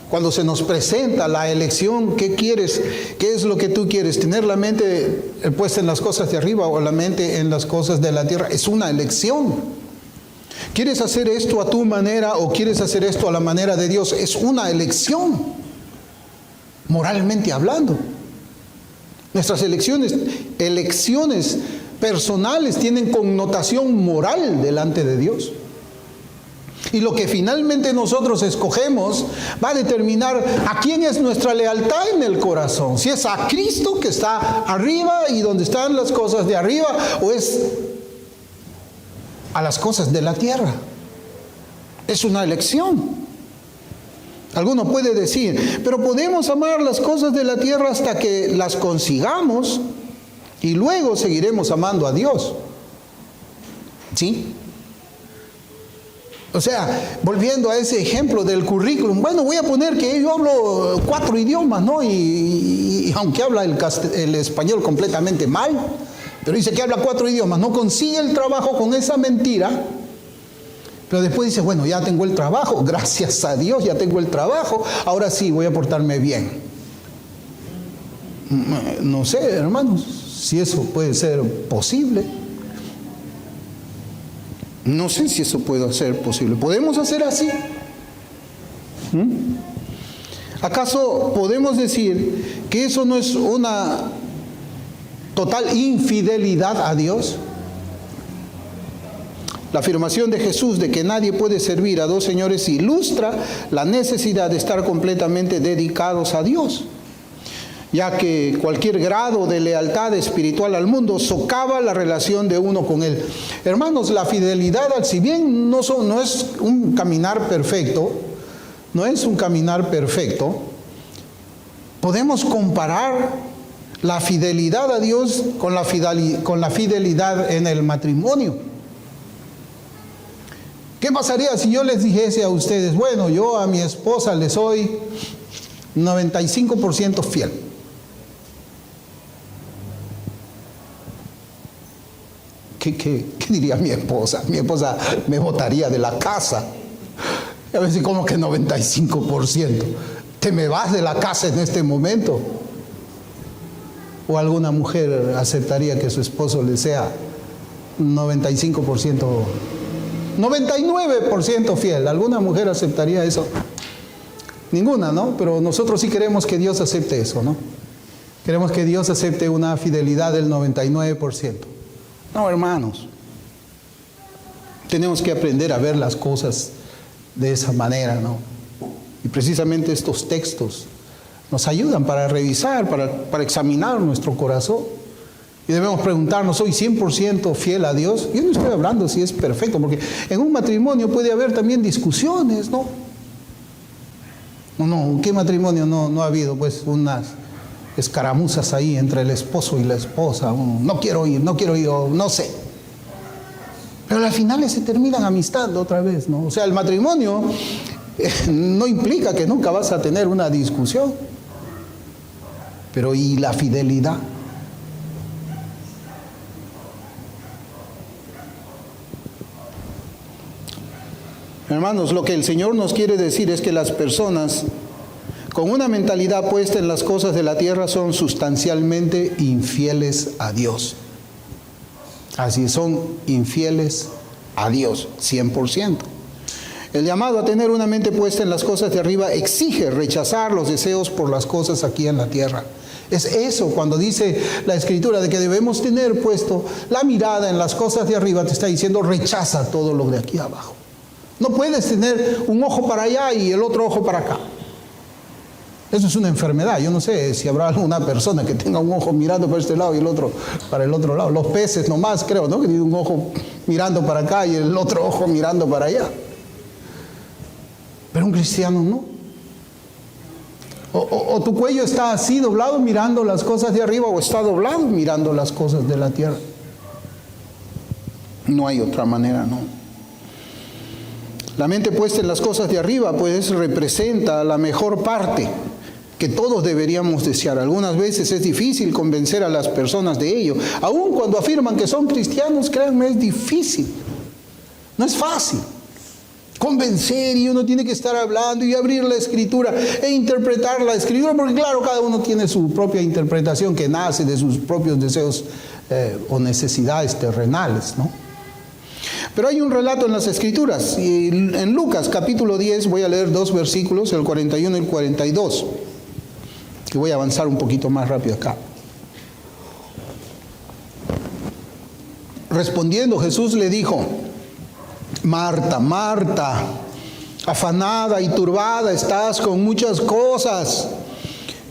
Cuando se nos presenta la elección, ¿qué quieres? ¿Qué es lo que tú quieres? ¿Tener la mente puesta en las cosas de arriba o la mente en las cosas de la tierra? Es una elección. ¿Quieres hacer esto a tu manera o quieres hacer esto a la manera de Dios? Es una elección, moralmente hablando. Nuestras elecciones personales tienen connotación moral delante de Dios. Y lo que finalmente nosotros escogemos va a determinar a quién es nuestra lealtad en el corazón. Si es a Cristo que está arriba y donde están las cosas de arriba, o es a las cosas de la tierra. Es una elección. Alguno puede decir: pero podemos amar las cosas de la tierra hasta que las consigamos y luego seguiremos amando a Dios. ¿Sí? O sea, volviendo a ese ejemplo del currículum, bueno, voy a poner que yo hablo 4 idiomas, ¿no? Y aunque habla el español completamente mal, pero dice que habla 4 idiomas, no consigue el trabajo con esa mentira, pero después dice, bueno, ya tengo el trabajo, gracias a Dios ya tengo el trabajo, ahora sí voy a portarme bien. No sé, hermanos, si eso puede ser posible. No sé si eso puede ser posible. ¿Podemos hacer así? ¿Acaso podemos decir que eso no es una total infidelidad a Dios? La afirmación de Jesús de que nadie puede servir a 2 señores ilustra la necesidad de estar completamente dedicados a Dios, ya que cualquier grado de lealtad espiritual al mundo socava la relación de uno con Él. Hermanos, la fidelidad, si bien no es un caminar perfecto, podemos comparar la fidelidad a Dios con la fidelidad en el matrimonio. ¿Qué pasaría si yo les dijese a ustedes, bueno, yo a mi esposa le soy 95% fiel? ¿Qué diría mi esposa? Mi esposa me botaría de la casa. A veces, como que 95%. ¿Te me vas de la casa en este momento? ¿O alguna mujer aceptaría que su esposo le sea 95%, 99% fiel? ¿Alguna mujer aceptaría eso? Ninguna, ¿no? Pero nosotros sí queremos que Dios acepte eso, ¿no? Queremos que Dios acepte una fidelidad del 99%. No, hermanos. Tenemos que aprender a ver las cosas de esa manera, ¿no? Y precisamente estos textos nos ayudan para revisar, para examinar nuestro corazón. Y debemos preguntarnos, ¿soy 100% fiel a Dios? Yo no estoy hablando si es perfecto, porque en un matrimonio puede haber también discusiones, ¿no? No, ¿qué matrimonio no ha habido? Pues unas escaramuzas ahí entre el esposo y la esposa. No quiero ir, o no sé. Pero al final se terminan amistando otra vez, ¿no? O sea, el matrimonio no implica que nunca vas a tener una discusión. Pero ¿y la fidelidad? Hermanos, lo que el Señor nos quiere decir es que las personas con una mentalidad puesta en las cosas de la tierra son sustancialmente infieles a Dios. Así son infieles a Dios, 100%. El llamado a tener una mente puesta en las cosas de arriba exige rechazar los deseos por las cosas aquí en la tierra. Es eso cuando dice la Escritura de que debemos tener puesto la mirada en las cosas de arriba, te está diciendo rechaza todo lo de aquí abajo. No puedes tener un ojo para allá y el otro ojo para acá. Eso es una enfermedad. Yo no sé si habrá alguna persona que tenga un ojo mirando para este lado y el otro para el otro lado. Los peces nomás, creo, ¿no? Que tienen un ojo mirando para acá y el otro ojo mirando para allá. Pero un cristiano no. O tu cuello está así doblado mirando las cosas de arriba, o está doblado mirando las cosas de la tierra. No hay otra manera, no. La mente puesta en las cosas de arriba, pues, representa la mejor parte que todos deberíamos desear. Algunas veces es difícil convencer a las personas de ello. Aun cuando afirman que son cristianos, créanme, es difícil. No es fácil convencer, y uno tiene que estar hablando y abrir la Escritura e interpretar la Escritura, porque claro, cada uno tiene su propia interpretación que nace de sus propios deseos o necesidades terrenales, ¿no? Pero hay un relato en las Escrituras, y en Lucas capítulo 10 voy a leer 2 versículos, el 41 y el 42, que voy a avanzar un poquito más rápido acá. Respondiendo, Jesús le dijo: Marta, Marta, afanada y turbada estás con muchas cosas,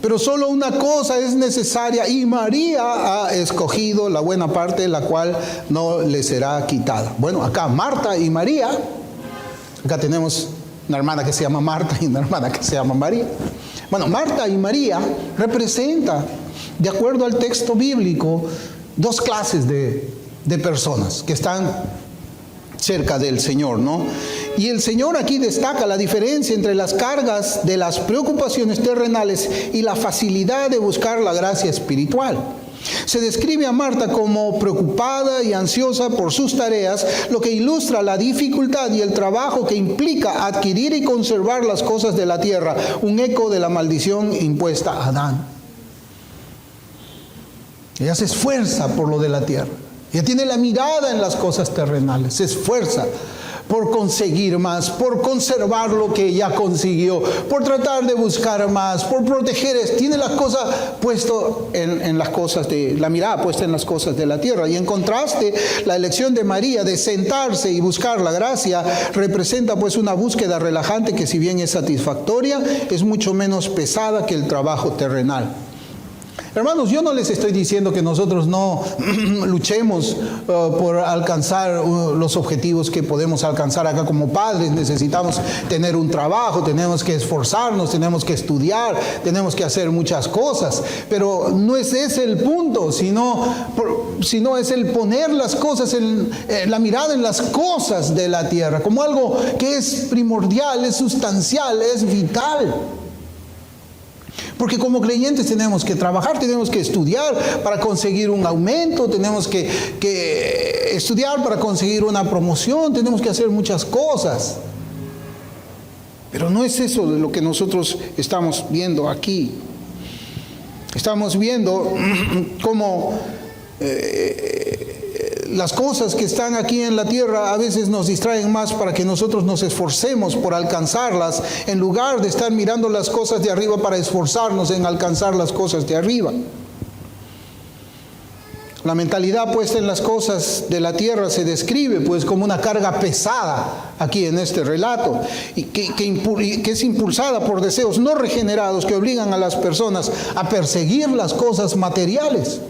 pero solo una cosa es necesaria, y María ha escogido la buena parte, la cual no le será quitada. Bueno, acá Marta y María, acá tenemos una hermana que se llama Marta y una hermana que se llama María. Bueno, Marta y María representan, de acuerdo al texto bíblico, 2 clases de personas que están cerca del Señor, ¿no? Y el Señor aquí destaca la diferencia entre las cargas de las preocupaciones terrenales y la facilidad de buscar la gracia espiritual. Se describe a Marta como preocupada y ansiosa por sus tareas, lo que ilustra la dificultad y el trabajo que implica adquirir y conservar las cosas de la tierra, un eco de la maldición impuesta a Adán. Ella se esfuerza por lo de la tierra. Ella tiene la mirada en las cosas terrenales, se esfuerza por conseguir más, por conservar lo que ya consiguió, por tratar de buscar más, por proteger. Tiene las cosas puesto en las cosas de la mirada puesta en las cosas de la tierra. Y en contraste, la elección de María de sentarse y buscar la gracia representa pues una búsqueda relajante que, si bien es satisfactoria, es mucho menos pesada que el trabajo terrenal. Hermanos, yo no les estoy diciendo que nosotros no luchemos por alcanzar los objetivos que podemos alcanzar acá como padres. Necesitamos tener un trabajo, tenemos que esforzarnos, tenemos que estudiar, tenemos que hacer muchas cosas. Pero no es ese el punto, sino es el poner las cosas, la mirada en las cosas de la tierra, como algo que es primordial, es sustancial, es vital. Porque como creyentes tenemos que trabajar, tenemos que estudiar para conseguir un aumento, tenemos que estudiar para conseguir una promoción, tenemos que hacer muchas cosas. Pero no es eso de lo que nosotros estamos viendo aquí. Estamos viendo cómo las cosas que están aquí en la tierra a veces nos distraen más para que nosotros nos esforcemos por alcanzarlas, en lugar de estar mirando las cosas de arriba para esforzarnos en alcanzar las cosas de arriba. La mentalidad puesta en las cosas de la tierra se describe pues como una carga pesada aquí en este relato, y que es impulsada por deseos no regenerados que obligan a las personas a perseguir las cosas materiales.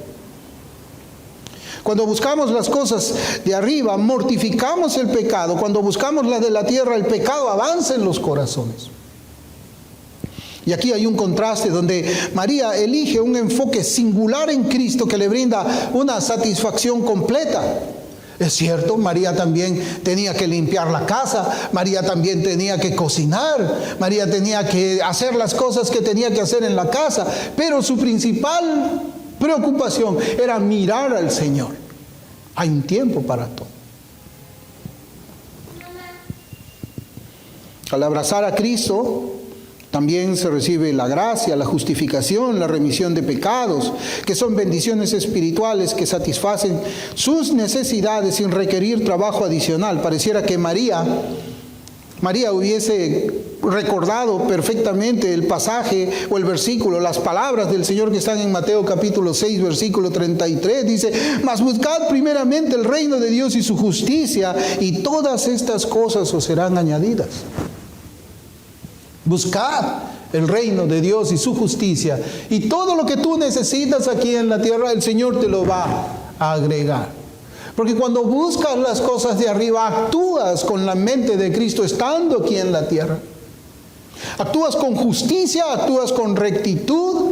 Cuando buscamos las cosas de arriba, mortificamos el pecado. Cuando buscamos las de la tierra, el pecado avanza en los corazones. Y aquí hay un contraste donde María elige un enfoque singular en Cristo que le brinda una satisfacción completa. Es cierto, María también tenía que limpiar la casa, María también tenía que cocinar, María tenía que hacer las cosas que tenía que hacer en la casa, pero su principal preocupación era mirar al Señor. Hay un tiempo para todo. Al abrazar a Cristo, también se recibe la gracia, la justificación, la remisión de pecados, que son bendiciones espirituales que satisfacen sus necesidades sin requerir trabajo adicional. Pareciera que María hubiese recordado perfectamente el pasaje o el versículo, las palabras del Señor que están en Mateo capítulo 6, versículo 33. Dice: mas buscad primeramente el reino de Dios y su justicia, y todas estas cosas os serán añadidas. Buscad el reino de Dios y su justicia, y todo lo que tú necesitas aquí en la tierra, el Señor te lo va a agregar. Porque cuando buscas las cosas de arriba, actúas con la mente de Cristo estando aquí en la tierra. Actúas con justicia, actúas con rectitud.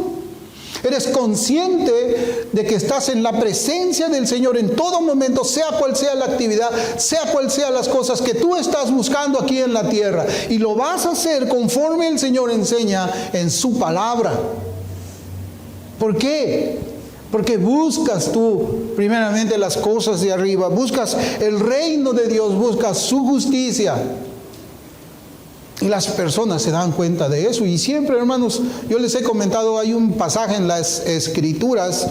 Eres consciente de que estás en la presencia del Señor en todo momento, sea cual sea la actividad, sea cual sean las cosas que tú estás buscando aquí en la tierra. Y lo vas a hacer conforme el Señor enseña en su palabra. ¿Por qué? Porque buscas tú primeramente las cosas de arriba, buscas el reino de Dios, buscas su justicia. Y las personas se dan cuenta de eso. Y siempre, hermanos, yo les he comentado, hay un pasaje en las Escrituras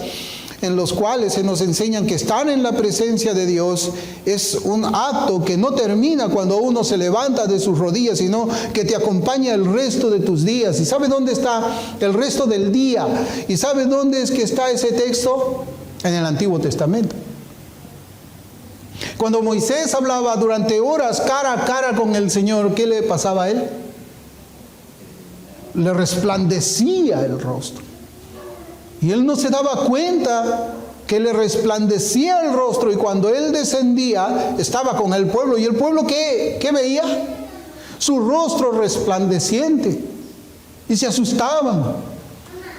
en los cuales se nos enseñan que estar en la presencia de Dios es un acto que no termina cuando uno se levanta de sus rodillas, sino que te acompaña el resto de tus días. ¿Y sabe dónde está el resto del día? ¿Y sabe dónde es que está ese texto? En el Antiguo Testamento. Cuando Moisés hablaba durante horas cara a cara con el Señor, ¿qué le pasaba a él? Le resplandecía el rostro. Y él no se daba cuenta que le resplandecía el rostro, y cuando él descendía, estaba con el pueblo. ¿Y el pueblo qué veía? Su rostro resplandeciente. Y se asustaban.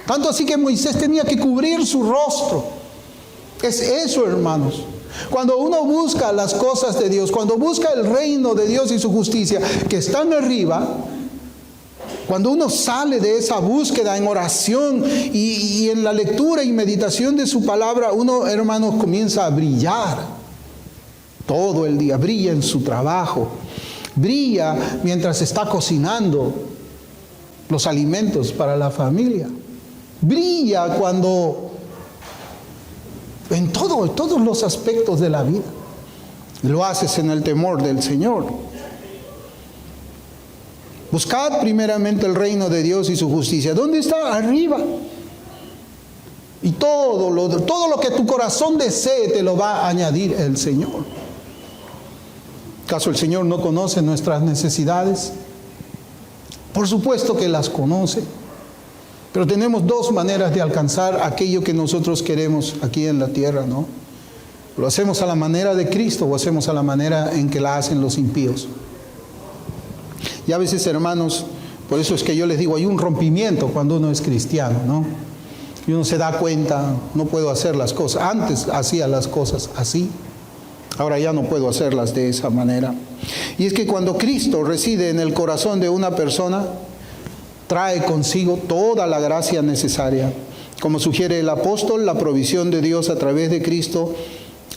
Tanto así que Moisés tenía que cubrir su rostro. Es eso, hermanos. Cuando uno busca las cosas de Dios, cuando busca el reino de Dios y su justicia que están arriba, Cuando uno sale de esa búsqueda en oración y en la lectura y meditación de su palabra, uno, hermanos, comienza a brillar todo el día. Brilla en su trabajo, brilla mientras está cocinando los alimentos para la familia, brilla cuando en todos los aspectos de la vida. Lo haces en el temor del Señor. Buscad primeramente el reino de Dios y su justicia. ¿Dónde está? Arriba. Y todo lo que tu corazón desee te lo va a añadir el Señor. ¿Acaso el Señor no conoce nuestras necesidades? Por supuesto que las conoce. Pero tenemos dos maneras de alcanzar aquello que nosotros queremos aquí en la tierra, ¿no? ¿Lo hacemos a la manera de Cristo o hacemos a la manera en que la hacen los impíos? Y a veces, hermanos, por eso es que yo les digo, hay un rompimiento cuando uno es cristiano, ¿no? Y uno se da cuenta, no puedo hacer las cosas. Antes hacía las cosas así, ahora ya no puedo hacerlas de esa manera. Y es que cuando Cristo reside en el corazón de una persona, trae consigo toda la gracia necesaria. Como sugiere el apóstol, la provisión de Dios a través de Cristo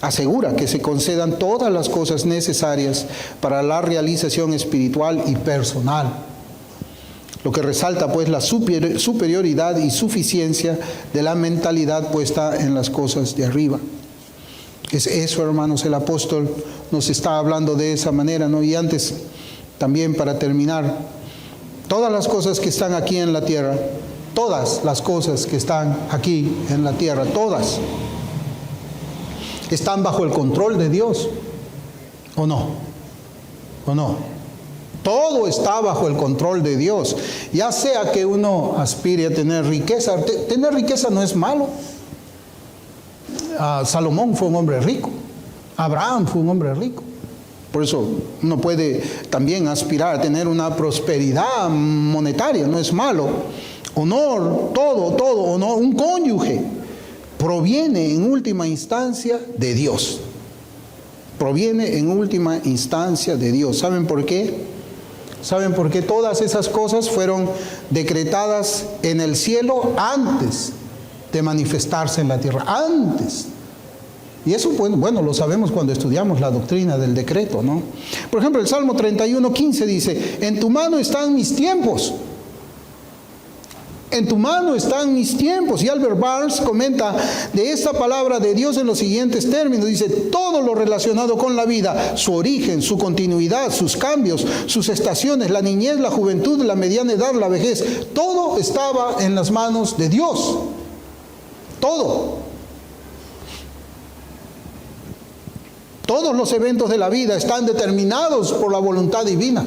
asegura que se concedan todas las cosas necesarias para la realización espiritual y personal. Lo que resalta pues la superioridad y suficiencia de la mentalidad puesta en las cosas de arriba. Es eso, hermanos, el apóstol nos está hablando de esa manera, ¿no? Y antes, también para terminar, todas las cosas que están aquí en la tierra, todas las cosas que están aquí en la tierra, todas, están bajo el control de Dios, ¿o no? ¿O no? Todo está bajo el control de Dios. Ya sea que uno aspire a tener riqueza, tener riqueza no es malo. Salomón fue un hombre rico, Abraham fue un hombre rico. Por eso uno puede también aspirar a tener una prosperidad monetaria, no es malo. Honor, todo, honor, un cónyuge, proviene en última instancia de Dios. Proviene en última instancia de Dios. ¿Saben por qué? ¿Saben por qué todas esas cosas fueron decretadas en el cielo antes de manifestarse en la tierra? Antes. Y eso, bueno, lo sabemos cuando estudiamos la doctrina del decreto, ¿no? Por ejemplo, el Salmo 31:15 dice: en tu mano están mis tiempos. En tu mano están mis tiempos. Y Albert Barnes comenta de esta palabra de Dios en los siguientes términos. Dice: todo lo relacionado con la vida, su origen, su continuidad, sus cambios, sus estaciones, la niñez, la juventud, la mediana edad, la vejez, todo estaba en las manos de Dios. Todo. Todos los eventos de la vida están determinados por la voluntad divina.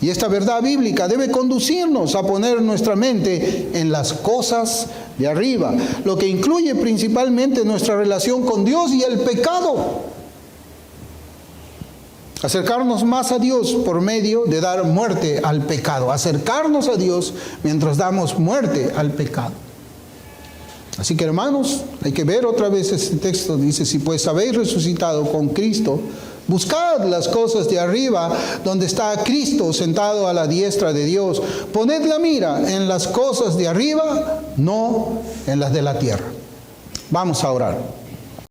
Y esta verdad bíblica debe conducirnos a poner nuestra mente en las cosas de arriba, lo que incluye principalmente nuestra relación con Dios y el pecado. Acercarnos más a Dios por medio de dar muerte al pecado. Acercarnos a Dios mientras damos muerte al pecado. Así que, hermanos, hay que ver otra vez este texto. Dice: si pues habéis resucitado con Cristo, buscad las cosas de arriba, donde está Cristo sentado a la diestra de Dios. Poned la mira en las cosas de arriba, no en las de la tierra. Vamos a orar.